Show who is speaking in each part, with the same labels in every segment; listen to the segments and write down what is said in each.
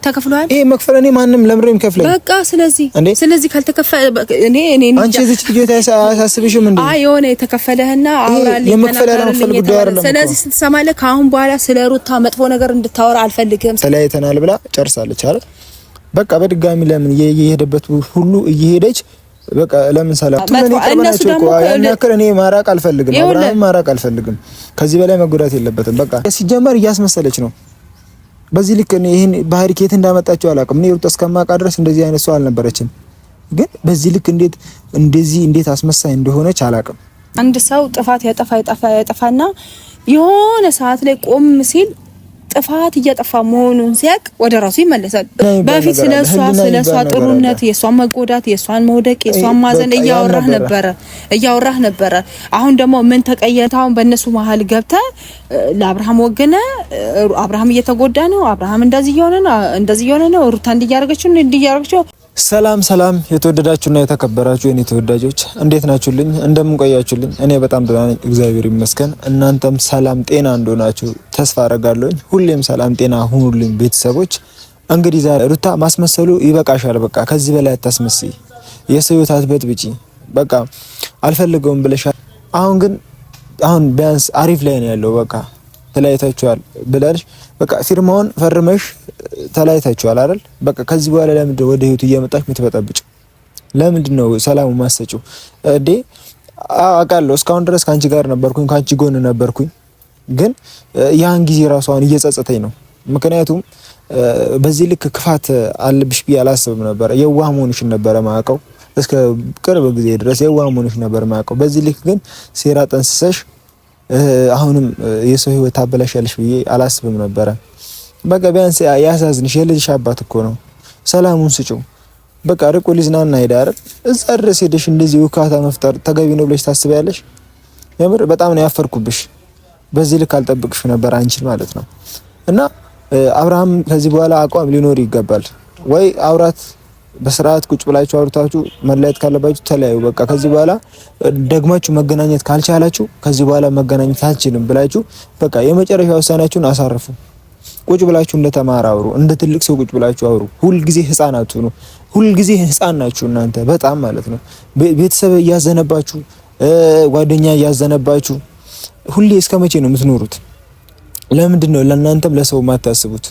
Speaker 1: ተከፍሏል።
Speaker 2: ይሄ መክፈል እኔ ማንም ለምሬም ከፍለኝ
Speaker 1: በቃ ስለዚህ ካልተከፈለ እኔ
Speaker 2: አንቺ እዚህ ልጅ ታሳስብሽም እንዴ?
Speaker 1: አይ የሆነ የተከፈለህና አውራልኝ
Speaker 2: የመክፈል ጉዳይ አይደለም።
Speaker 1: ስለዚህ ስትሰማለህ ከአሁን በኋላ ስለ ሩታ መጥፎ ነገር እንድታወራ አልፈልግም።
Speaker 2: ተለያይተናል ብላ ጨርሳለች አይደል? በቃ በድጋሚ ለምን እየሄደበት ሁሉ እየሄደች በቃ ለምን ሰላም ምን ይቀርበናቸው እኮ ያናከረ እኔ ማራቅ አልፈልግም። አብርሃም ማራቅ አልፈልግም። ከዚህ በላይ መጎዳት የለበትም። በቃ ሲጀመር እያስመሰለች ነው። በዚህ ልክ ይሄን ባህሪ ከየት እንዳመጣቸው አላውቅም። እኔ ሩታ እስከማውቃ ድረስ እንደዚህ አይነት ሰው አልነበረችም። ግን በዚህ ልክ እንዴት አስመሳይ እንደሆነች አላውቅም።
Speaker 1: አንድ ሰው ጥፋት ያጠፋና የሆነ ሰዓት ላይ ቆም ሲል ጥፋት እያጠፋ መሆኑን ሲያቅ ወደ ራሱ ይመለሳል። በፊት ስለሷ ጥሩነት፣ የሷን መጎዳት፣ የሷን መውደቅ፣ የሷን ማዘን እያወራህ ነበረ። አሁን ደግሞ ምን ተቀየረ? አሁን በእነሱ መሀል ገብተህ ለአብርሃም ወገነ። አብርሃም እየተጎዳ ነው፣ አብርሃም እንደዚህ እየሆነ ነው፣ ሩታ እንዲያረገችው።
Speaker 2: ሰላም የተወደዳችሁና የተከበራችሁ የኔ ተወዳጆች እንዴት ናችሁልኝ? እንደምን ቆያችሁልኝ? እኔ በጣም ደህና ነኝ፣ እግዚአብሔር ይመስገን። እናንተም ሰላም ጤና እንደሆናችሁ ተስፋ አደርጋለሁ። ሁሌም ሰላም ጤና ሁኑልኝ ቤተሰቦች። እንግዲህ ዛሬ ሩታ ማስመሰሉ ይበቃሻል፣ በቃ ከዚህ በላይ አታስመስይ፣ የሰው ሕይወት አትበጥብጪ፣ በቃ አልፈልገውም ብለሻል። አሁን ቢያንስ አሪፍ ላይ ነው ያለው። በቃ ተለያይታችኋል ብለሽ በቃ ፊርማውን ፈርመሽ ተለያይታችኋል አይደል? በቃ ከዚህ በኋላ ለምንድን ወደ ህይወቱ እየመጣች የምትበጠብጭ? ለምንድን ነው ሰላሙ ማሰጪው እንዴ? አውቃለሁ እስካሁን ድረስ ካንቺ ጋር ነበርኩኝ፣ ካንቺ ጎን ነበርኩኝ። ግን ያን ጊዜ ራሷን እየጸጸተኝ ነው። ምክንያቱም በዚህ ልክ ክፋት አለብሽ ብዬ አላስብም ነበር። የዋህ መሆንሽን ነበር ማውቀው፣ እስከ ቅርብ ጊዜ ድረስ የዋህ መሆንሽን ነበር ማውቀው። በዚህ ልክ ግን ሴራ ጠንስሰሽ አሁንም የሰው ህይወት ታበላሻለሽ ብዬ አላስብም ነበር። በቃ ቢያንስ ያሳዝንሽ፣ የልጅሽ አባት እኮ ነው። ሰላሙን ስጪው። በቃ ርቆ ሊዝናና ሄደ አይደል? እዛ ድረስ ሄደሽ እንደዚህ ውካታ መፍጠር ተገቢ ነው ብለሽ ታስቢያለሽ? የምር በጣም ነው ያፈርኩብሽ። በዚህ ልክ አልጠብቅሽ ነበር አንቺን ማለት ነው። እና አብርሃም ከዚህ በኋላ አቋም ሊኖር ይገባል ወይ? አውራት በስርዓት ቁጭ ብላችሁ አውርታችሁ መለያየት ካለባችሁ ተለያዩ። በቃ ከዚህ በኋላ ደግማችሁ መገናኘት ካልቻላችሁ ከዚህ በኋላ መገናኘት አልችልም ብላችሁ በቃ የመጨረሻ ውሳኔያችሁን አሳርፉ። ቁጭ ብላችሁ እንደተማረ አውሩ፣ እንደ ትልቅ ሰው ቁጭ ብላችሁ አውሩ። ሁልጊዜ ህፃናት ሁኑ። ሁልጊዜ ህፃን ናችሁ እናንተ በጣም ማለት ነው። ቤተሰብ እያዘነባችሁ፣ ጓደኛ እያዘነባችሁ ሁሌ እስከ መቼ ነው የምትኖሩት? ለምንድን ነው ለእናንተም ለሰው ማታስቡት?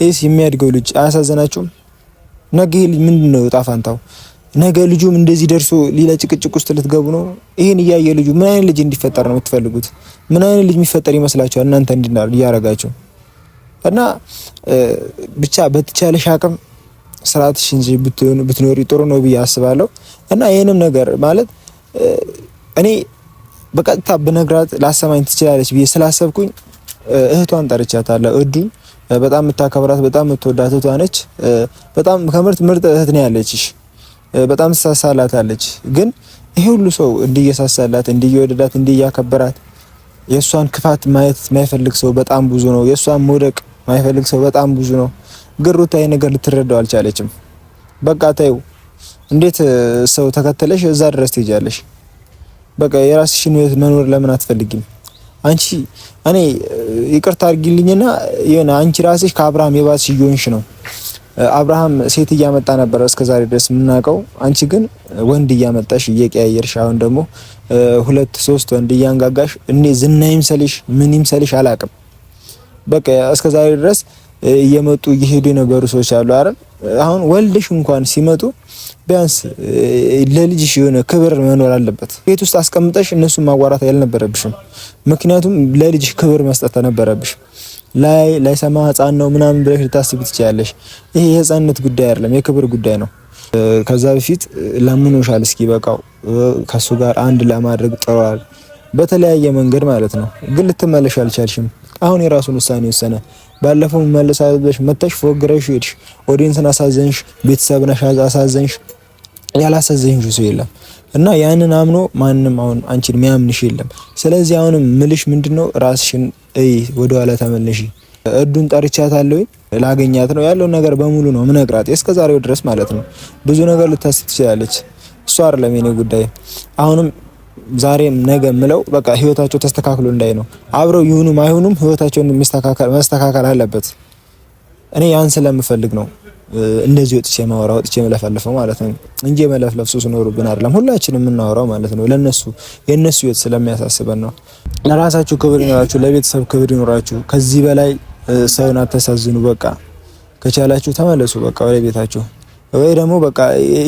Speaker 2: እስ የሚያድገው ልጅ አያሳዘናችሁም? ነገ ልጅ ምንድነው ጣፋንታው? ነገ ልጁም እንደዚህ ደርሶ ሌላ ጭቅጭቅ ውስጥ ልትገቡ ነው። ይሄን እያየ ልጁ ምን አይነት ልጅ እንዲፈጠር ነው የምትፈልጉት? ምን አይነት ልጅ የሚፈጠር ይመስላችኋል እናንተ እንዲያረጋችሁ? እና ብቻ በተቻለሽ አቅም ስርዓትሽን ብትኖሪ ጥሩ ነው ብዬ አስባለሁ። እና ይሄንም ነገር ማለት እኔ በቀጥታ ብነግራት ላሰማኝ ትችላለች ብዬ ስላሰብኩኝ እህቷን ጠርቻታለሁ። እዱን በጣም የምታከብራት በጣም የምትወዳት እህቷ ነች። በጣም ምርጥ እህት ነው ያለችሽ። በጣም ትሳሳላታለች። ግን ይሄ ሁሉ ሰው እንዲየሳሳላት፣ እንዲየወደዳት፣ እንዲያከበራት የሷን ክፋት ማየት የማይፈልግ ሰው በጣም ብዙ ነው። የሷን መውደቅ የማይፈልግ ሰው በጣም ብዙ ነው። ግን ሩታ ይሄ ነገር ልትረዳው አልቻለችም። በቃ ታዩ እንዴት ሰው ተከተለሽ እዛ ድረስ ትሄጃለሽ? በቃ የራስሽን ህይወት መኖር ለምን አትፈልጊም? አንቺ እኔ ይቅርታ አድርጊልኝና የሆነ አንቺ ራስሽ ከአብርሃም የባስሽ እየሆንሽ ነው። አብርሃም ሴት እያመጣ ነበር እስከዛሬ ድረስ የምናውቀው። አንቺ ግን ወንድ እያመጣሽ እየቀያየርሽ፣ አሁን ደግሞ 2-3 ወንድ እያንጋጋሽ እኔ ዝናይም ሰልሽ ምንም ሰልሽ አላቅም። በቃ እስከዛሬ ድረስ እየመጡ እየሄዱ የነበሩ ሰዎች አሉ አይደል? አሁን ወልደሽ እንኳን ሲመጡ ቢያንስ ለልጅሽ የሆነ ክብር መኖር አለበት። ቤት ውስጥ አስቀምጠሽ እነሱን ማዋራት ያልነበረብሽም። ምክንያቱም ለልጅሽ ክብር መስጠት ነበረብሽ። ላይሰማ ህፃን ነው ምናምን ብለሽ ልታስቢ ትችያለሽ። ይሄ የህፃንነት ጉዳይ አይደለም፣ የክብር ጉዳይ ነው። ከዛ በፊት ለምኖሻል እስኪ በቃው ከሱ ጋር አንድ ለማድረግ ጥሯል፣ በተለያየ መንገድ ማለት ነው። ግን ልትመለሽ አልቻልሽም። አሁን የራሱን ውሳኔ ወሰነ። ባለፈው መለሳለሽ መተሽ ፎግረሽ ሄድሽ፣ ኦዲየንስን አሳዘንሽ፣ ቤተሰብን አሳዘንሽ። ያላሳዘንሽ ሰው የለም። እና ያንን አምኖ ማንም አሁን አንቺን የሚያምንሽ የለም። ስለዚህ አሁንም ምልሽ ምንድነው ራስሽን ወደ ኋላ ተመለሺ። እዱን ጠርቻታለሁ፣ ላገኛት ነው ያለው ነገር በሙሉ ነው ምነግራት እስከዛሬው ድረስ ማለት ነው። ብዙ ነገር ልታስብ ትችላለች። እሷ አይደለም የኔ ጉዳይ። አሁንም ዛሬም ነገ ምለው በቃ ህይወታቸው ተስተካክሎ እንዳይ ነው። አብረው ይሁኑም አይሁኑም ህይወታቸውን መስተካከል አለበት። እኔ ያን ስለምፈልግ ነው እንደዚህ ወጥቼ ማወራው ወጥቼ መለፈልፈው ማለት ነው እንጂ መለፍለፍ ሱስ ኖርብን አይደለም። ሁላችንም የምናወራው ማለት ነው ለነሱ የነሱ ህይወት ስለሚያሳስበን ነው። ለራሳችሁ ክብር ይኖራችሁ፣ ለቤተሰብ ክብር ይኖራችሁ። ከዚህ በላይ ሰውን አታሳዝኑ። በቃ ከቻላችሁ ተመለሱ በቃ ወደ ቤታችሁ፣ ወይ ደግሞ በቃ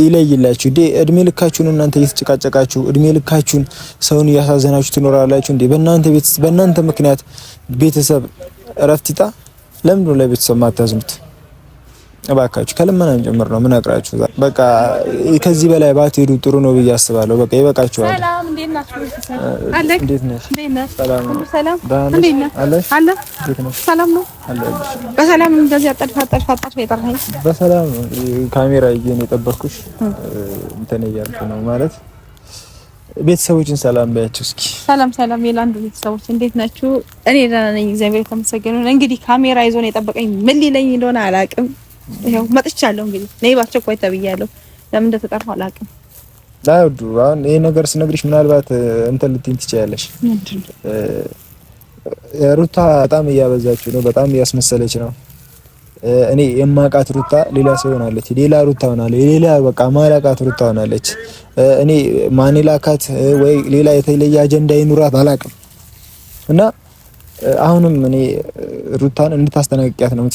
Speaker 2: ይለይላችሁ። እድሜ ልካችሁን እናንተ እየተጨቃጨቃችሁ እድሜ ልካችሁን ሰውን እያሳዘናችሁ ትኖራላችሁ እንዴ? በእናንተ ምክንያት ቤተሰብ እረፍት ይጣ። ለምን ነው ለቤተሰብ ማታዝኑት? እባካችሁ ከልመናም ጭምር ነው ምነግራችሁ። በቃ ከዚህ በላይ ባትሄዱ ጥሩ ነው ብዬ አስባለሁ። በቃ ይበቃችኋል።
Speaker 1: ሰላም እንዴት ናችሁ?
Speaker 2: እንዴት ነሽ?
Speaker 1: ሰላም
Speaker 2: ሰላም
Speaker 1: እንዴት ነህ? አለ ሰላም ነው። በሰላም እንደዚህ አጣጥፋጣሽ የጠራኸኝ
Speaker 2: በሰላም ነው። ካሜራ ይዤን የጠበቅኩሽ እንትን እያልኩ ነው ማለት ቤተሰቦችን ሰላም ባያችሁ እስኪ። ሰላም የላንዱ ቤተሰቦች እንዴት ናችሁ? እኔ ደህና ነኝ፣ እግዚአብሔር የተመሰገነ ነው። እንግዲህ ካሜራ ይዞ ነው የጠበቀኝ። ምን ሊለኝ እንደሆነ አላውቅም። ይሄው መጥቻለሁ። እንግዲህ ነይ ባስቸኳይ ተብያለሁ። ለምን እንደተጠራሁ አላውቅም። ዳውዱ አሁን ይሄ ነገር ስነግርሽ ምናልባት እንትን ልትይኝ ትችያለሽ። ሩታ በጣም እያበዛችሁ ነው፣ በጣም እያስመሰለች ነው። እኔ የማውቃት ሩታ ሌላ ሰው ሆናለች፣ ሌላ ሩታ ሆናለች፣ ሌላ በቃ ማላውቃት ሩታ ሆናለች። እኔ ማን ላካት ወይ ሌላ የተለየ አጀንዳ ይኑራት አላውቅም። እና አሁንም እኔ ሩታን እንድታስተናግቂያት ነው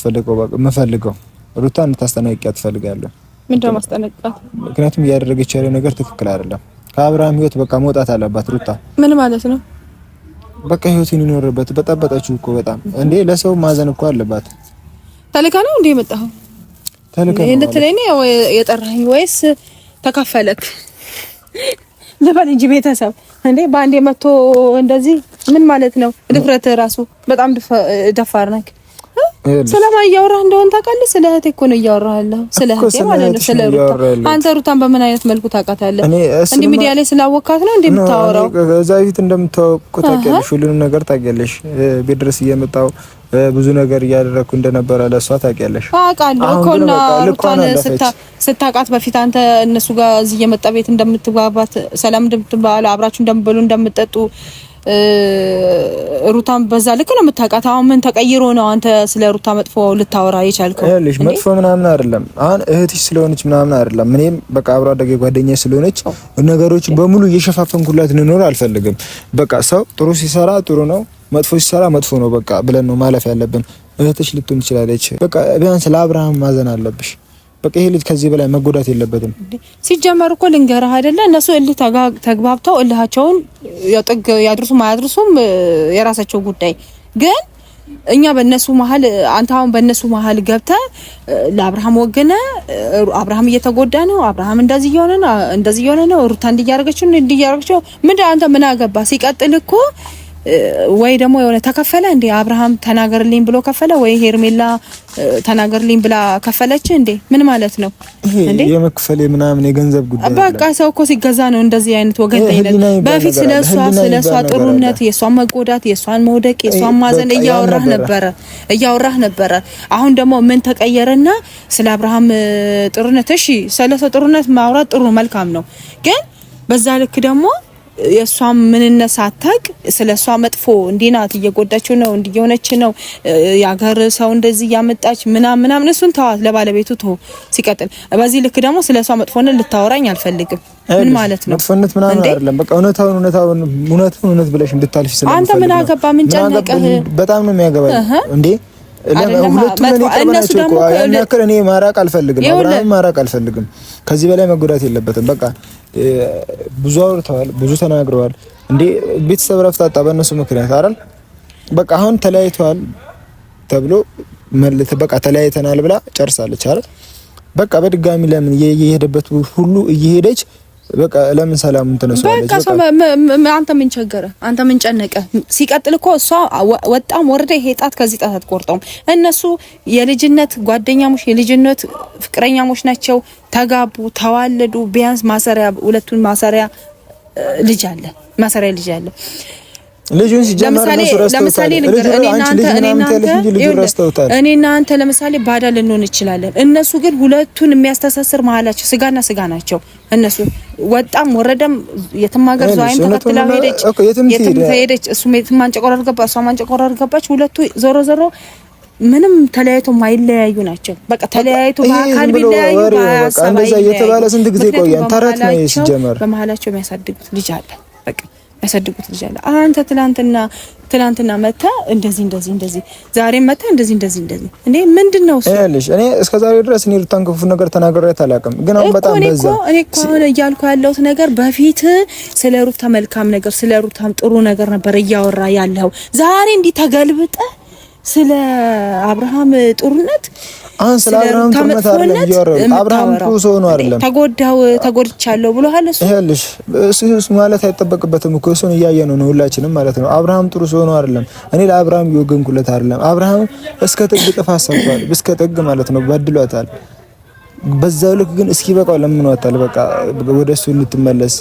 Speaker 2: የምፈልገው። ሩታን እንድታስተናግቂያት እፈልጋለሁ።
Speaker 1: ምንድነው ማስተናግቂያት?
Speaker 2: ምክንያቱም እያደረገች ያለው ነገር ትክክል አይደለም። ከአብርሃም ህይወት በቃ መውጣት አለባት ሩታ። ምን ማለት ነው? በቃ ህይወቱን ይኖርበት። በጣበጣችሁ እኮ በጣም እንዴ! ለሰው ማዘን እኮ አለባት። ተልካ ነው እንዴ የመጣው? ተልካ ነው እንድትለኝ ነው የጠራኸኝ ወይስ ተካፈለክ ልበል እንጂ ቤተሰብ እንዴ ባንዴ መጥቶ እንደዚህ ምን ማለት ነው? ድፍረት ራሱ በጣም ደፋር ነክ። ስለማን እያወራህ እንደሆነ ታውቃለህ? ስለ እህቴ እኮ ነው እያወራህ ያለው። ስለ እህቴ ማለት ነው። ስለ ሩታ አንተ ሩታን በምን አይነት መልኩ ታውቃታለህ? እንዴ ሚዲያ ላይ ስላወቃት ነው እንዴ የምታወራው? እዛ ፊት እንደምታውቁ ታውቂያለሽ፣ ሁሉንም ነገር ታውቂያለሽ። ቤት ድረስ እየመጣው ብዙ ነገር እያደረኩ እንደነበረ ለሷ ታውቂያለሽ። አውቃለሁ እኮ እና ሩታን ስታውቃት በፊት አንተ እነሱ ጋር እዚህ እየመጣ ቤት እንደምትግባባት ሰላም እንደምትባሉ አብራችሁ እንደምትበሉ እንደምትጠጡ ሩታን በዛ ልክ ነው የምታውቃት። አሁን ምን ተቀይሮ ነው አንተ ስለ ሩታ መጥፎ ልታወራ የቻልከው? እልሽ መጥፎ ምናምን አይደለም። አሁን እህትሽ ስለሆነች ምናምን አይደለም። እኔም በቃ አብሮ አደገ ጓደኛዬ ስለሆነች ነገሮችን በሙሉ እየሸፋፈንኩላት ልኖር አልፈልግም። በቃ ሰው ጥሩ ሲሰራ ጥሩ ነው፣ መጥፎ ሲሰራ መጥፎ ነው በቃ ብለን ነው ማለፍ ያለብን። እህትሽ ልትሆን ትችላለች። በቃ ቢያንስ ለአብርሃም ማዘን አለብሽ። በቃ ይሄ ልጅ ከዚህ በላይ መጎዳት የለበትም። ሲጀመር እኮ ልንገርህ አይደለ እነሱ እልህ ተግባብተው እልሃቸውን ያጥግ ያድርሱ ማያድርሱም የራሳቸው ጉዳይ። ግን እኛ በእነሱ መሀል አንተ አሁን በእነሱ መሀል ገብተህ ለአብርሃም ወገነ አብርሃም እየተጎዳ ነው፣ አብርሃም እንደዚህ እየሆነ ነው፣ ሩታ እንዲያረገችው ምንድን አንተ ምን አገባ? ሲቀጥል እኮ ወይ ደግሞ የሆነ ተከፈለ እንዴ? አብርሃም ተናገርልኝ ብሎ ከፈለ ወይ ሄርሜላ ተናገርልኝ ብላ ከፈለች እንዴ? ምን ማለት ነው እንዴ? የመክፈል ምናምን የገንዘብ ጉዳይ በቃ ሰው እኮ ሲገዛ ነው እንደዚህ አይነት ወገን ላይ በፊት ስለሷ ጥሩነት፣ የሷን መጎዳት፣ የሷን መውደቅ፣ የሷን ማዘን እያወራህ ነበረ። አሁን ደግሞ ምን ተቀየረና ስለ አብርሃም ጥሩነት? እሺ ስለሷ ጥሩነት ማውራት ጥሩ መልካም ነው፣ ግን በዛ ልክ ደግሞ የሷም ምንነት ሳታውቅ ስለሷ መጥፎ እንዲናት እየጎዳችው ነው እንዲሆነች ነው ያገር ሰው እንደዚህ ያመጣች ምናምን እሱን ተዋት፣ ለባለቤቱ ተው። ሲቀጥል በዚህ ልክ ደግሞ ስለሷ መጥፎነት ልታወራኝ አልፈልግም። ምን ማለት ነው? መጥፎነት ምናምን አይደለም። በቃ እውነት ብለሽ እንድታልፊ ስለምን አንተ ምን አገባ? ምን ጨነቀህ? በጣም ነው የሚያገባኝ እንዴ። ሁለቱም እኔ ማራቅ አልፈልግም፣ አብርሃም ማራቅ አልፈልግም። ከዚህ በላይ መጎዳት የለበትም። በቃ ብዙ አውርተዋል፣ ብዙ ተናግረዋል። እንዴ ቤተሰብ ረፍት አጣ በእነሱ ምክንያት አይደል? በቃ አሁን ተለያይተዋል ተብሎ በቃ ተለያይተናል ብላ ጨርሳለች አይደል? በቃ በድጋሚ ለምን እየሄደበት ሁሉ እየሄደች በቃ ለምን ሰላሙን ተነሳለች? በቃ አንተ ምን ቸገረ? አንተ ምን ጨነቀ? ሲቀጥል እኮ እሷ ወጣም ወረደ ሄጣት ከዚህ ጣት አትቆርጠውም። እነሱ የልጅነት ጓደኛሞች የልጅነት ፍቅረኛሞች ናቸው። ተጋቡ፣ ተዋለዱ። ቢያንስ ማሰሪያ ሁለቱን ማሰሪያ ልጅ አለ። ልጁን ሲጀመር ነው ለምሳሌ እኔና አንተ ለምሳሌ ባዳ ልንሆን እንችላለን። እነሱ ግን ሁለቱን የሚያስተሳስር መሀላቸው ስጋና ስጋ ናቸው። እነሱ ወጣም ወረደም የትም ሀገር ዛይን ተከትላ ሄደች፣ የትም ሄደች። እሱ የትም አንጨቆራር ገባ፣ እሷ አንጨቆራር ገባች። ሁለቱ ዞሮ
Speaker 1: ምንም ተለያይቶ ማይለያዩ ናቸው። በቃ ተለያይቶ በአካል ቢለያዩ በቃ እንደዛ እየተባለ ስንት ጊዜ ቆያን ተረት ነው ሲጀመር በመሃላቸው የሚያሳድጉት ልጅ አለ። በቃ ያሳድጉት ልጅ አለ። አንተ ትላንትና መጣ እንደዚህ ዛሬ መጣ እንደዚህ እንዴ ምንድነው እሱ? እኔ እስከ ዛሬ ድረስ እኔ ሩታን ክፉ ነገር ተናግሬያት አላውቅም። ግን አሁን በጣም በዛ እኔ እኮ እያልኩ ያለሁት ነገር በፊት ስለ ሩታ መልካም ነገር ስለ ሩታም ጥሩ ነገር ነበር እያወራ ያለው። ዛሬ እንዲህ ተገልብጠ ስለ አብርሃም ጥሩነት
Speaker 2: ስለ አብርሃም ጥሩነት አይደለም እያወራሁ። አብርሃም ጥሩ ሰው ነው አይደለም። ተጎድቻለሁ ብሎሃል እሱ። ይኸውልሽ እሱ ማለት አይጠበቅበትም እኮ እሱን እያየነው ነው ሁላችንም ማለት ነው። አብርሃም ጥሩ ሰው ነው አይደለም። እኔ ለአብርሃም ይወገንኩለት አይደለም። አብርሃም እስከ ጥግ ጥፋት ሰርቷል፣ እስከ ጥግ ማለት ነው በድሏታል። በዛው ልክ ግን እስኪ በቃው ለምኗታል። በቃ ወደሱ እንድትመለስ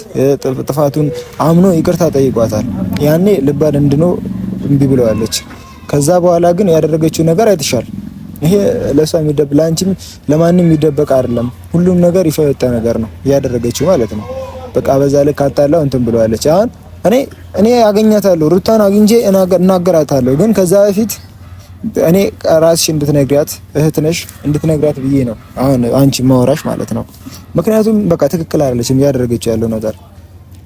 Speaker 2: ጥፋቱን አምኖ ይቅርታ ጠይቋታል። ያኔ ልባድ እንድነው እምቢ ብለዋለች። ከዛ በኋላ ግን ያደረገችው ነገር አይተሻል። ይሄ ለሷ የሚደብቅ ላንቺም ለማንም የሚደበቅ አይደለም። ሁሉም ነገር ይፋ የወጣ ነገር ነው ያደረገችው ማለት ነው። በቃ በዛ ልክ አጣላው እንትን ብለዋለች። አሁን እኔ አገኛታለሁ፣ ሩታን አግኝቼ እናገራታለሁ። ግን ከዛ በፊት እኔ ራስሽ እንድትነግሪያት እህት ነሽ እንድትነግሪያት ብዬ ነው አሁን አንቺ ማወራሽ ማለት ነው። ምክንያቱም በቃ ትክክል አይደለችም ያደረገችው ያለው ነገር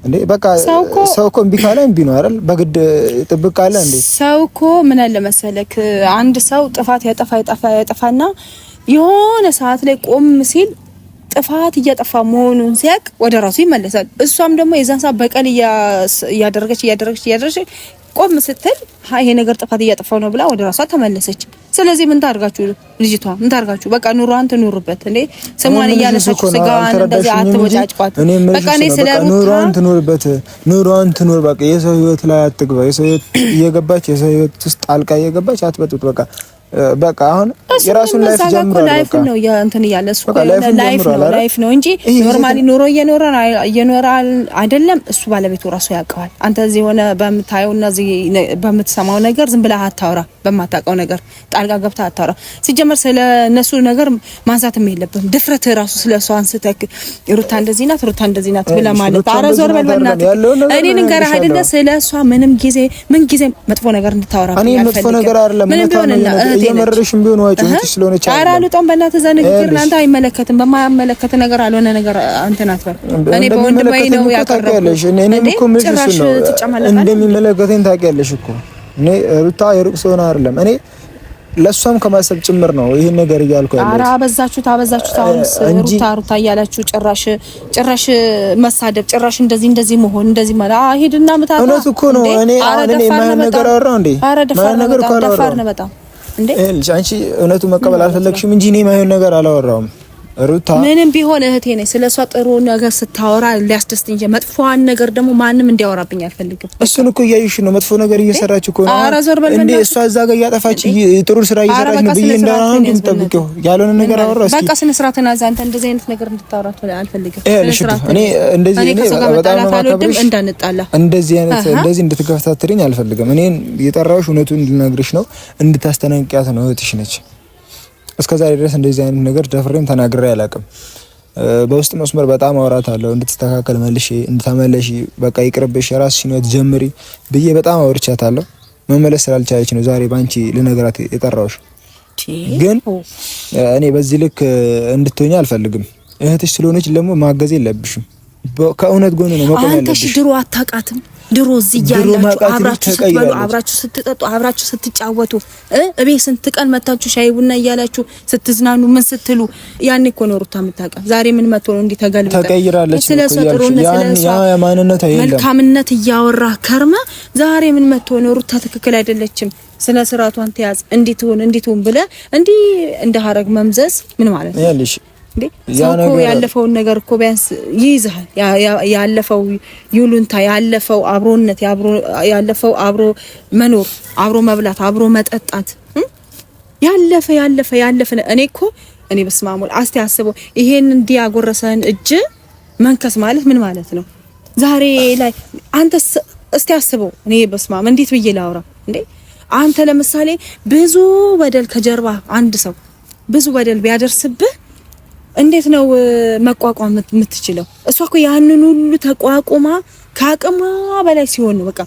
Speaker 2: እንዴ በቃ ሰው እኮ እምቢ ካለ እምቢ ነው አይደል? በግድ ጥብቅ ካለ እንዴ
Speaker 1: ሰው እኮ ምን አለ መሰለክ፣ አንድ ሰው ጥፋት ያጠፋና የሆነ ሰዓት ላይ ቆም ሲል ጥፋት እያጠፋ መሆኑን ሲያቅ ወደ ራሱ ይመለሳል። እሷም ደግሞ የዛን ሰዓት በቀል እያደረገች ቆም ስትል ይሄ ነገር ጥፋት እያጠፋው ነው ብላ ወደ ራሷ ተመለሰች። ስለዚህ ምን ታርጋችሁ ልጅቷ ምን ታርጋችሁ? በቃ ኑሯን ትኑርበት እንዴ ስሟን እያነሳችሁ ስጋዋን እንደዚህ አትወጫጭቋት። በቃ እኔ ስለ ኑሯን ትኑር። በቃ የሰው ህይወት ላይ አትግባ። የሰው ህይወት እየገባች የሰው ህይወት ውስጥ ጣልቃ እየገባች አትበጥጥ። በቃ አሁን የራሱን ላይፍ ጀምሯል። ላይፍ ነው ያ እንትን እያለ እሱ ላይፍ ነው እንጂ ኖርማሊ ኑሮ እየኖረ አይደለም። እሱ ባለቤቱ ራሱ ያውቀዋል። አንተ እዚህ ሆነ በምታየውና እዚህ በምትሰማው ነገር ዝም ብለህ አታውራ። በማታውቀው ነገር ጣልቃ ገብታ አታውራ። ሲጀመር ስለ እነሱ ነገር ማንሳትም የለብህም። ድፍረት ራሱ ስለሷ አንስተህ ሩታ እንደዚህ ናት ብለህ ማለት ኧረ ዞር በል በእናትህ። እኔ ንገርህ አይደለ ስለሷ ምን ጊዜ መጥፎ ነገር እንድታወራ
Speaker 2: እኔ መጥፎ ነገር አይደለም የመረረሽም ቢሆን ዋጭ እህትሽ ስለሆነች
Speaker 1: ኧረ አልወጣም በእናትህ እዛ ንግግር እናንተ አይመለከትም። በማያመለከት ነገር አልሆነ ነገር አንተ ናትበል። እኔ በወንድሜ ነው ያቀረብኩት። እኔም እኮ ምንሽ ነው እንደሚመለከተኝ ታውቂያለሽ እኮ። እኔ ሩታ የሩቅ ሰው ነው አይደለም። እኔ ለሷም ከማሰብ ጭምር ነው ይሄን ነገር እያልኩ ያለው። ኧረ አበዛችሁት። አሁንስ ሩታ እያላችሁ ጭራሽ መሳደብ፣ ጭራሽ እንደዚህ መሆን እንደዚህ ማለት ሄድና መታታ እውነት እኮ ነው። እኔ የማይሆን ነገር አወራው እንዴ? ማይሆን ነገር እኮ አላወራው በጣም እንዴ። አንቺ እውነቱን መቀበል አልፈለግሽም እንጂ እኔ የማይሆን ነገር አላወራውም። ሩታ ምንም ቢሆን እህቴ ነኝ። ስለሷ ጥሩ ነገር ስታወራ ሊያስደስት እንጂ መጥፎዋን ነገር ደግሞ ማንም እንዲያወራብኝ አልፈልግም። እሱን እኮ እያዩሽ ነው። መጥፎ ነገር እየሰራች እኮ ነው እንዴ? እሷ እዛ ጋር እያጠፋች ጥሩ ስራ እየሰራች ነው ብዬ እንዳራውን እንድትጠብቂው ያልሆነ ነገር አወራሽ። በቃ ስነ ስርዓትና አንተ እንደዚህ አይነት ነገር እንድታወራ አልፈልግም። እኔ በጣም ማከብርሽ እንዳንጣላ እንደዚህ እንድትከፍታትሪኝ አልፈልግም። እኔን የጠራሁሽ እውነቱን እንድነግርሽ ነው፣ እንድታስተናንቂያት ነው። እህትሽ ነች። እስከዛሬ ድረስ እንደዚህ አይነት ነገር ደፍሬም ተናግሬ አላውቅም። በውስጥ መስመር በጣም አወራታለሁ እንድትስተካከል እንድትመለሺ በቃ ይቅርብሽ የራስሽን ህይወት ጀምሪ ብዬ በጣም አውርቻታለሁ። መመለስ ስላልቻለች ነው ዛሬ ባንቺ ልነግራት የጠራሁሽ። ግን እኔ በዚህ ልክ እንድትሆኚ አልፈልግም። እህትሽ ስለሆነች ደግሞ ማገዝ የለብሽም። ከእውነት ጎን ነው መቆም ያለብሽ። አንተሽ ድሮ አታውቃትም? ድሮ እዚህ ያላችሁ አብራችሁ ስትበሉ አብራችሁ ስትጠጡ አብራችሁ ስትጫወቱ እቤት ስንት ቀን መታችሁ ሻይ ቡና እያላችሁ ስትዝናኑ ምን ስትሉ ያኔ እኮ ነው ሩታ የምታውቃ። ዛሬ ምን መጥቶ ነው እንዲህ ተቀይራለች? ስለሷ ጥሩነት ስለሷ መልካምነት እያወራ ከርማ ዛሬ ምን መጥቶ ነው ሩታ ትክክል አይደለችም ስነ ስርዓቷን ተያዝ እንዲትሆን ብለ እንዲህ እንደ ሀረግ መምዘዝ ምን ማለት ነው ያለሽ እንዴ? ሰው ያለፈውን ነገር እኮ ቢያንስ ይይዛል። ያለፈው ይሉንታ ያለፈው አብሮነት ያለፈው አብሮ መኖር አብሮ መብላት አብሮ መጠጣት ያለፈ እኔ በስማሙል አስቲ አስበው ይሄን እንዲያጎረሰን እጅ መንከስ ማለት ምን ማለት ነው? ዛሬ ላይ አንተ እስቲ አስበው። እኔ በስማም እንዴት ብዬ ላውራ እንዴ? አንተ ለምሳሌ ብዙ በደል ከጀርባ አንድ ሰው ብዙ በደል ቢያደርስብህ እንዴት ነው መቋቋም የምትችለው? እሷ እኮ ያንን ሁሉ ተቋቁማ ከአቅሟ በላይ ሲሆን ነው በቃ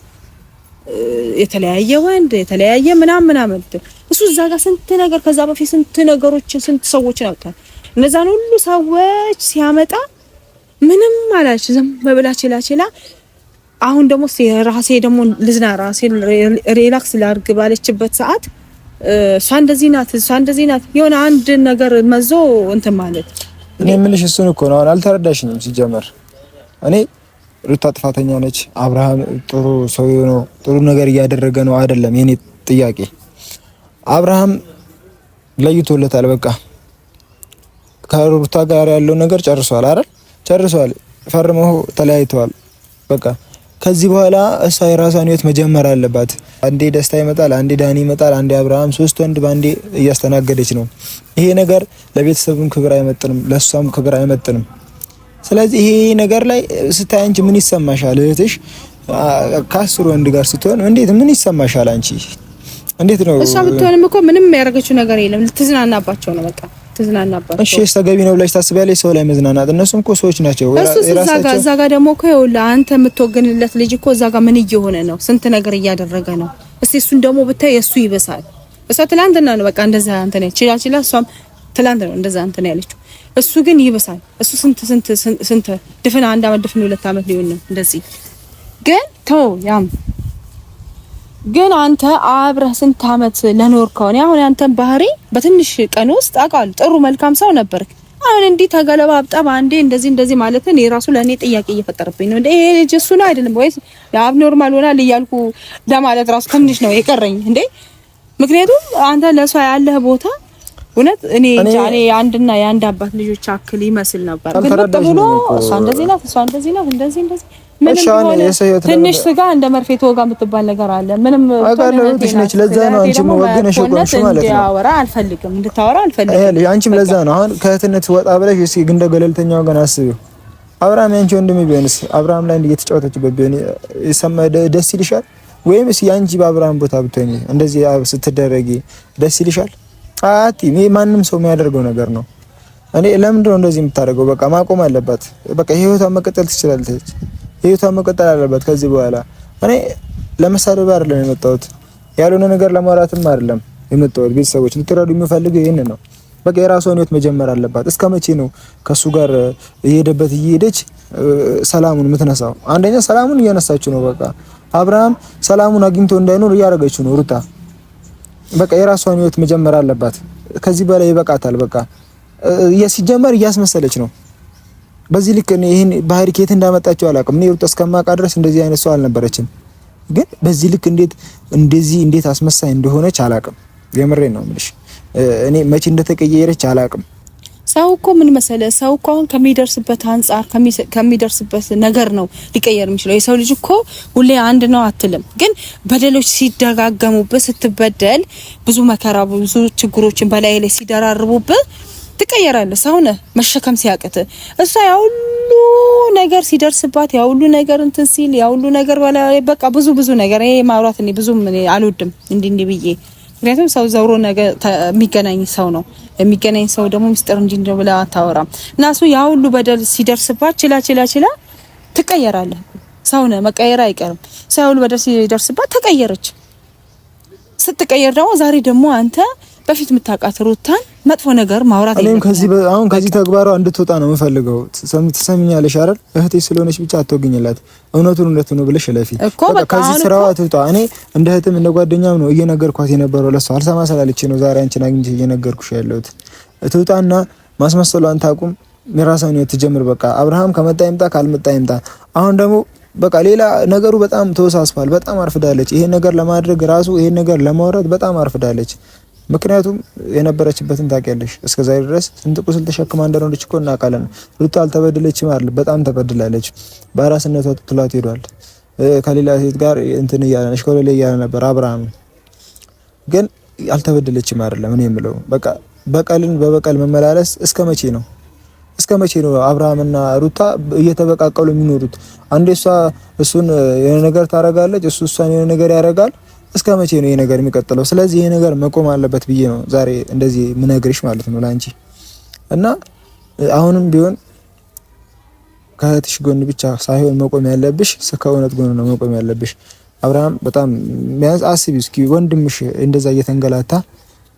Speaker 1: የተለያየ ወንድ የተለያየ ምናምን እሱ እዛ ጋር ስንት ነገር ከዛ በፊት ስንት ነገሮችን ስንት ሰዎችን አውጥቷል። እነዛን ሁሉ ሰዎች ሲያመጣ ምንም አላች ዝም ብላ ችላ አሁን ደግሞ ራሴ ደግሞ ልዝና ራሴ ሪላክስ ላድርግ ባለችበት ሰዓት እሷ እንደዚህ ናት የሆነ አንድ ነገር መዞ እንትን ማለት
Speaker 2: እኔ የምልሽ እሱን እኮ ነው። አልተረዳሽኝም ሲጀመር። እኔ ሩታ ጥፋተኛ ነች፣ አብርሃም ጥሩ ሰው ነው፣ ጥሩ ነገር እያደረገ ነው አይደለም የኔ ጥያቄ። አብርሃም ለይቶለታል፣ በቃ ከሩታ ጋር ያለው ነገር ጨርሷል አይደል? ጨርሷል፣ ፈርመው ተለያይተዋል። በቃ ከዚህ በኋላ እሷ የራሷን ህይወት መጀመር አለባት። አንዴ ደስታ ይመጣል፣ አንዴ ዳኒ ይመጣል፣ አንዴ አብርሃም፣ ሶስት ወንድ ባንዴ እያስተናገደች ነው። ይሄ ነገር ለቤተሰቡም ክብር አይመጥንም፣ ለሷም ክብር አይመጥንም። ስለዚህ ይሄ ነገር ላይ ስታይ አንቺ ምን ይሰማሻል? እህትሽ ከአስር ወንድ ጋር ስትሆን እንዴት ምን ይሰማሻል አንቺ? እንዴት ነው?
Speaker 1: እሷ ብትሆንም እኮ ምንም ያደረገችው ነገር የለም። ልትዝናናባቸው ነው በቃ ትዝናናባቸው።
Speaker 2: እሺ ተገቢ ነው ብለሽ ታስቢያለሽ? ሰው ላይ መዝናናት፣ እነሱም እኮ ሰዎች ናቸው።
Speaker 1: እዛ ጋር ደግሞ እኮ ይኸውልህ አንተ የምትወገንለት ልጅ እኮ እዛ ጋር ምን እየሆነ ነው? ስንት ነገር እያደረገ ነው። እስቲ እሱን ደግሞ ብታይ እሱ ይበሳል። እሷ ትላንትና ነው በቃ እንደዛ አንተ ነህ ችላ እሷም ትላንት ነው እንደዛ አንተ ነው ያለችው። እሱ ግን ይበሳል። እሱ ስንት ድፍን አንድ አመት ድፍን 2 አመት ሊሆን ነው እንደዚህ። ግን ተው ያም ግን አንተ አብረህ ስንት አመት ለኖርከው ነው አሁን አንተን ባህሪ በትንሽ ቀን ውስጥ አውቃለሁ። ጥሩ መልካም ሰው ነበርክ። አሁን እንዲህ ተገለባብጣ አንዴ እንደዚህ ማለት ነው የራሱ ለኔ ጥያቄ እየፈጠረብኝ ነው። ይሄ ልጅ እሱ ነው አይደለም ወይስ ያብ ኖርማል ሆናል እያልኩ ለማለት ራሱ ትንሽ ነው የቀረኝ እንዴ። ምክንያቱም አንተ ለሷ ያለህ ቦታ እውነት እኔ አንድና የአንድ አባት ልጆች አክል ይመስል ነበር። ግን ብሎ እሷ እንደዚህ ናት እንደዚህ ምንም ትንሽ ስጋ እንደ መርፌ ተወጋ የምትባል ነገር አለ። ምንም
Speaker 2: አጋለውትሽ ነች። ለዛ ነው አንቺም ወገነሽ ቆንሽ ማለት ነው።
Speaker 1: እንድታወራ አልፈልግም።
Speaker 2: አንቺም ለዛ ነው አሁን ከእህትነት ወጣ ብለሽ እስኪ እንደ ገለልተኛ ወገን አስቢው። አብርሃም ያንቺ ወንድም ቢሆንስ አብርሃም ላይ እየተጫወተችበት ቢሆን ይሰማ ደስ ይልሻል? ወይም እስኪ አንቺ በአብርሃም ቦታ ብትሆኚ እንደዚህ ስትደረጊ ደስ ይልሻል? ማንም ሰው የሚያደርገው ነገር ነው። እኔ ለምንድን ነው እንደዚህ የምታደርገው? በቃ ማቆም አለባት። በቃ ህይወቷን መቀጠል ትችላለች። ህይወቷን መቀጠል አለባት ከዚህ በኋላ። እኔ ለመሳደብ አይደለም የመጣሁት፣ ያልሆነ ነገር ለማውራትም አይደለም የመጣሁት። ቤተሰቦች ልትረዱ የሚፈልገው ይሄን ነው። በቃ የራሷን ህይወት መጀመር አለባት። እስከ መቼ ነው ከሱ ጋር እየሄደች ሰላሙን የምትነሳው? አንደኛ ሰላሙን እያነሳችው ነው። በቃ አብርሃም ሰላሙን አግኝቶ እንዳይኖር እያደረገችው ነው ሩታ። በቃ የራሷን ህይወት መጀመር አለባት። ከዚህ በላይ ይበቃታል። በቃ ሲጀመር እያስመሰለች ነው። በዚህ ልክ ይሄን ባህሪ ከየት እንዳመጣችው አላውቅም። እኔ ሩታ እስከማውቃ ድረስ እንደዚህ አይነት ሰው አልነበረችም። ግን በዚህ ልክ እንዴት አስመሳይ እንደሆነች አላውቅም። የምሬን ነው የምልሽ። እኔ መቼ እንደተቀየረች አላውቅም።
Speaker 1: ሰው እኮ ምን መሰለህ፣ ሰው እኮ አሁን ከሚደርስበት አንጻር ከሚደርስበት ነገር ነው ሊቀየር የሚችለው። የሰው ልጅ እኮ ሁሌ አንድ ነው አትልም። ግን በደሎች ሲደጋገሙብህ፣ ስትበደል፣ ብዙ መከራ ብዙ ችግሮችን በላይ ላይ ሲደራርቡብህ ትቀየራለህ። ሰው ነህ መሸከም ሲያቅት። እሷ ያ ሁሉ ነገር ሲደርስባት፣ ያ ሁሉ ነገር እንትን ሲል፣ ያ ሁሉ ነገር በላይ በቃ ብዙ ነገር ይሄ ማውራት እኔ ብዙም አልወድም እንዲህ ብዬ። ምክንያቱም ሰው ዘውሮ ነገር የሚገናኝ ሰው ነው። የሚገናኝ ሰው ደግሞ ሚስጥር እንጂ እንደው ብላ አታወራም። እና እሱ ያ ሁሉ በደል ሲደርስባት ችላ ትቀየራለህ። ሰው ነህ መቀየር አይቀርም። ሰው ሁሉ በደል ሲደርስባት ተቀየረች። ስትቀየር ደግሞ ዛሬ ደግሞ አንተ በፊት የምታውቃት ሩታን መጥፎ ነገር ማውራት
Speaker 2: እኔም ከዚህ ተግባሯ እንድትወጣ ነው የምፈልገው። ትሰሚኛለሽ አይደል? እህቴ ስለሆነች ብቻ አትወግኝላት። እውነቱን ነው ብለሽ ለፊ ከዚህ ስራዋ ትውጣ። እኔ እንደ እህትም እንደ ጓደኛም ነው እየነገርኳት የነበረው። ለሷ አልሰማ ስላለች ነው ዛሬ አንቺን አግኝቼ እየነገርኩሽ ያለሁት። ትውጣና ማስመሰሏን ታቁም። የራሷን ህይወት ትጀምር። በቃ አብርሃም ከመጣ ይምጣ፣ ካልመጣ ይምጣ። አሁን ደግሞ በቃ ሌላ ነገሩ በጣም ተወሳስፏል። በጣም አርፍዳለች። ይሄን ነገር ለማድረግ ራሱ ይሄን ነገር ለማውራት በጣም አርፍዳለች። ምክንያቱም የነበረችበትን ታውቂያለሽ። እስከዛሬ ድረስ ስንት ቁስል ተሸክማ እንደኖረች እኮ እናውቃለን። ሩታ አልተበደለችም አይደል? በጣም ተበድላለች። በአራስነቷ ጥሏት ሄዷል። ከሌላ ሴት ጋር እንትን እያለነሽ ከሌላ እያለ ነበር አብርሃም። ግን አልተበደለችም አይደለም። እኔ የምለው በቃ በቀልን በበቀል መመላለስ እስከ መቼ ነው? አብርሃምና ሩታ እየተበቃቀሉ የሚኖሩት? አንዴ እሱን የሆነ ነገር ታረጋለች፣ እሷን የሆነ ነገር ያረጋል። እስከ መቼ ነው ይሄ ነገር የሚቀጥለው? ስለዚህ ይሄ ነገር መቆም አለበት ብዬ ነው ዛሬ እንደዚህ ምነግርሽ ማለት ነው ላንቺ። እና አሁንም ቢሆን ከእህትሽ ጎን ብቻ ሳይሆን መቆም ያለብሽ ከእውነት ጎን ነው መቆም ያለብሽ። አብርሃም በጣም ቢያንስ አስቢ እስኪ፣ ወንድምሽ እንደዛ እየተንገላታ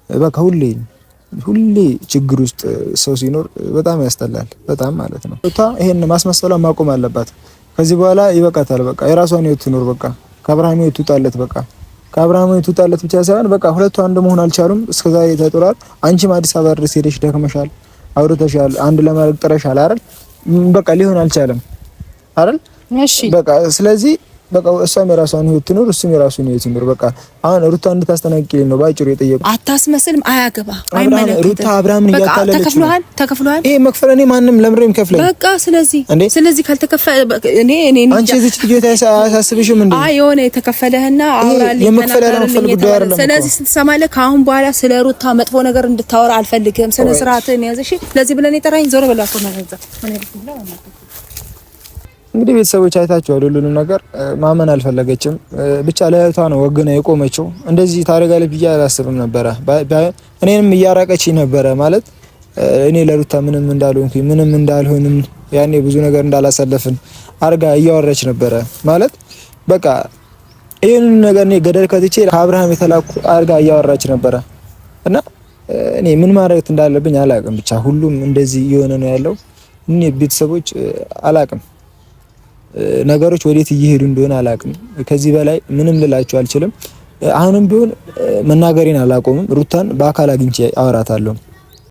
Speaker 2: በቃ ሁሌ ችግር ውስጥ ሰው ሲኖር በጣም ያስጠላል። በጣም ማለት ነው። ሩታ ይሄን ማስመሰሏን ማቆም አለባት። ከዚህ በኋላ ይበቃታል። በቃ የራሷን ህይወት ትኖር። በቃ ከአብርሃም ህይወት ትውጣለት። በቃ ከአብርሃም ህይወት ትውጣለት ብቻ ሳይሆን በቃ ሁለቱ አንድ መሆን አልቻሉም። እስከዛሬ ተጥሏል። አንቺም አዲስ አበባ ድረስ ሄደሽ ደክመሻል፣ አውርተሻል፣ አንድ ለማድረግ ጥረሻል አይደል? በቃ ሊሆን አልቻለም አይደል? እሺ በቃ ስለዚህ በቃ እሷም የራሷን ህይወት ትኖር፣ እሱም የራሱን ህይወት ይኖር። በቃ አሁን ሩታ እንድታስተናግቂልኝ ነው ባጭሩ የጠየቁት።
Speaker 1: አታስመስልም። አያገባ አይመለከትም።
Speaker 2: ሩታ አብርሃምን እያታለለች ነው።
Speaker 1: ተከፍሏል።
Speaker 2: ይሄ መክፈል እኔ ማንም ለምሬም ከፍለኝ
Speaker 1: በቃ ስለዚህ ካልተከፈለ እኔ
Speaker 2: አንቺ እዚህ ልጅ አያሳስብሽም እንዴ?
Speaker 1: አይ የሆነ የተከፈለህና አውራልኝ
Speaker 2: የመክፈል ያለመክፈል ጉዳይ አይደለም።
Speaker 1: ስለዚህ ስትሰማለህ ከአሁን በኋላ ስለ ሩታ መጥፎ ነገር እንድታወራ አልፈልግም። ስነ ስርዓትን ያዝ እሺ። ለዚህ ብለን የጠራኝ ዞር ብላችሁ ነው ያዛ
Speaker 2: እንግዲህ ቤተሰቦች አይታችኋል። ሁሉንም ነገር ማመን አልፈለገችም። ብቻ ለእህቷ ነው ወግና የቆመችው። እንደዚህ ታደርጋለች ብዬ አላስብም ነበረ። እኔንም እያራቀችኝ ነበረ ማለት እኔ ለሩታ ምንም እንዳልሆንኩኝ ምንም እንዳልሆንም ያኔ ብዙ ነገር እንዳላሰለፍን አርጋ እያወራች ነበረ ማለት በቃ ይሄን ነገር እኔ ገደል ከትቼ ከአብርሃም የተላኩ አርጋ እያወራች ነበረ እና እኔ ምን ማድረግ እንዳለብኝ አላቅም። ብቻ ሁሉም እንደዚህ እየሆነ ነው ያለው። እኔ ቤተሰቦች አላቅም ነገሮች ወዴት እየሄዱ እንደሆነ አላቅም። ከዚህ በላይ ምንም ልላችሁ አልችልም። አሁንም ቢሆን መናገሬን አላቆምም። ሩታን በአካል አግኝቼ አወራታለሁ።